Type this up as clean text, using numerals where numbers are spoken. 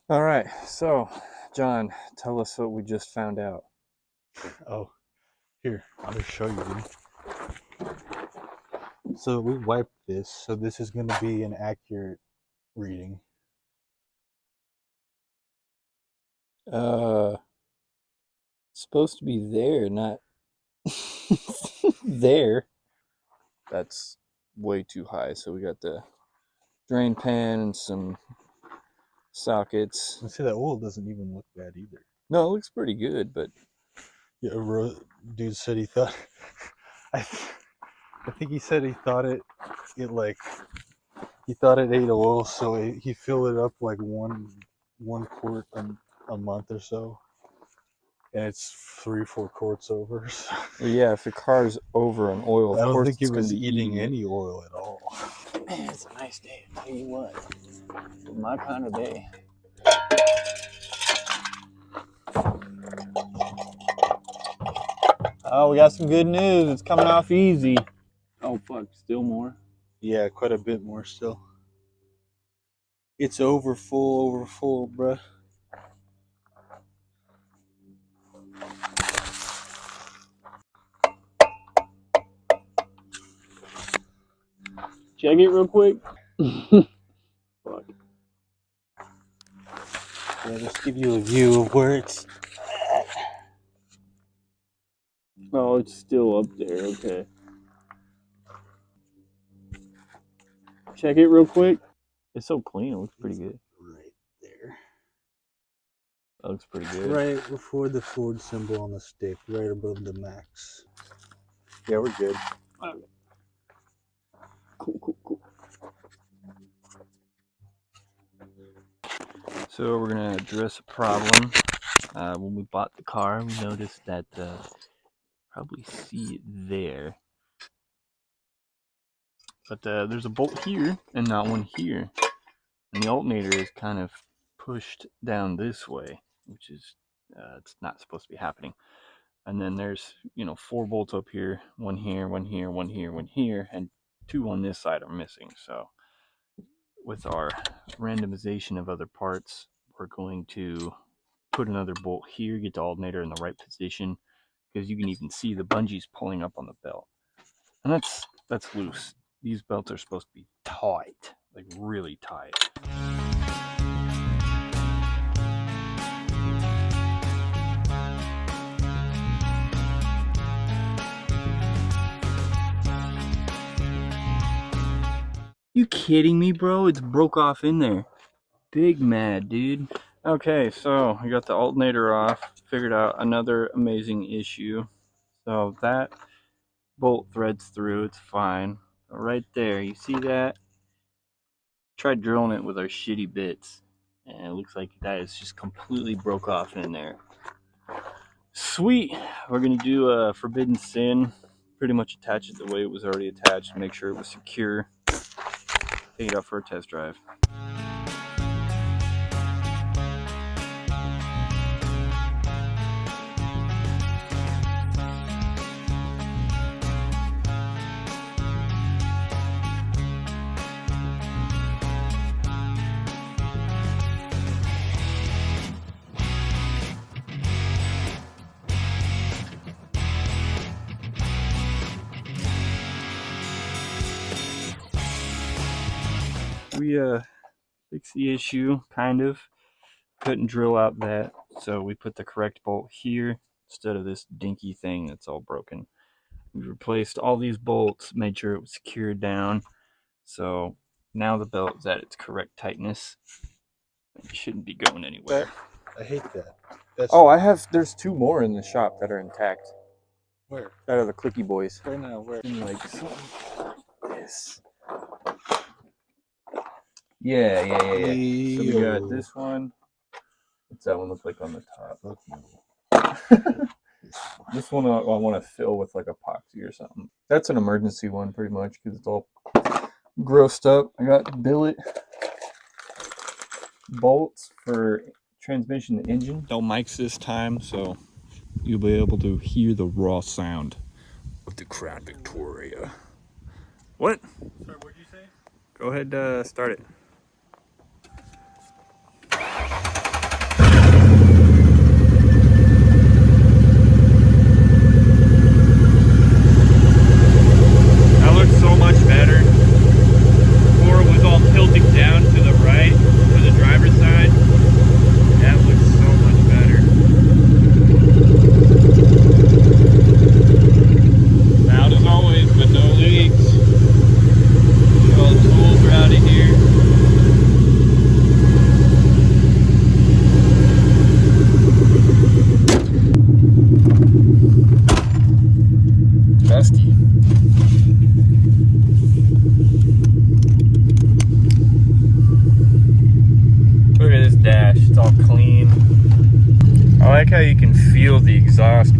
All right, so John, tell us what we just found out. Oh, here, I'll just show you, dude. So we wiped this, so this is going to be an accurate reading. It's supposed to be there, not there. That's way too high. So we got the drain pan and some sockets. And see, that oil doesn't even look bad either. No, it looks pretty good, but Yeah, dude said he thought, I, I think he said he thought he thought it ate oil, so he filled it up like one quart a month or so, and it's 3-4 quarts over. So well, yeah, if your car's over on oil, I of don't course think it it's going was to be eating eating it. any oil at all. Man, it's a nice day. I'll tell you what, my kind of day. Oh, we got some good news. It's coming off easy. Oh, fuck, still more? Yeah, quite a bit more still. It's over full, bruh. Check it real quick. Fuck. Yeah, just give you a view of where it's at. Oh, it's still up there. Okay. Check it real quick. It's so clean. It looks pretty good. Right there. That looks pretty good. Right before the Ford symbol on the stick, right above the max. Yeah, we're good. Okay. Cool. So we're gonna address a problem. When we bought the car, we noticed that probably see it there, but there's a bolt here and not one here, and the alternator is kind of pushed down this way, which is it's not supposed to be happening. And then there's 4 bolts up here, one here, one here, one here, one here, and 2 on this side are missing. So with our randomization of other parts, we're going to put another bolt here, get the alternator in the right position, because you can even see the bungees pulling up on the belt, and that's loose. These belts are supposed to be tight, like really tight. You kidding me, bro? It's broke off in there. Big mad, dude. Okay, so I got the alternator off, figured out another amazing issue. So that bolt threads through, it's fine. Right there, you see that? Tried drilling it with our shitty bits, and it looks like that is just completely broke off in there. Sweet. We're gonna do a forbidden sin. Pretty much attach it the way it was already attached, make sure it was secure. Take it out for a test drive. We fixed the issue, kind of. Couldn't drill out that, so we put the correct bolt here instead of this dinky thing that's all broken. We replaced all these bolts, made sure it was secured down, so now the belt is at its correct tightness. It shouldn't be going anywhere. I hate that. That's There's 2 more in the shop that are intact. where? That are the clicky boys. Where now? Where? In like this. Yeah. So we got this one. What's that one look like on the top? Fuck no. This one I want to fill with like epoxy or something. That's an emergency one pretty much because it's all grossed up. I got billet bolts for transmission and engine. No mics this time, so you'll be able to hear the raw sound of the Crown Victoria. What? Sorry, what'd you say? Go ahead, start it. exhaust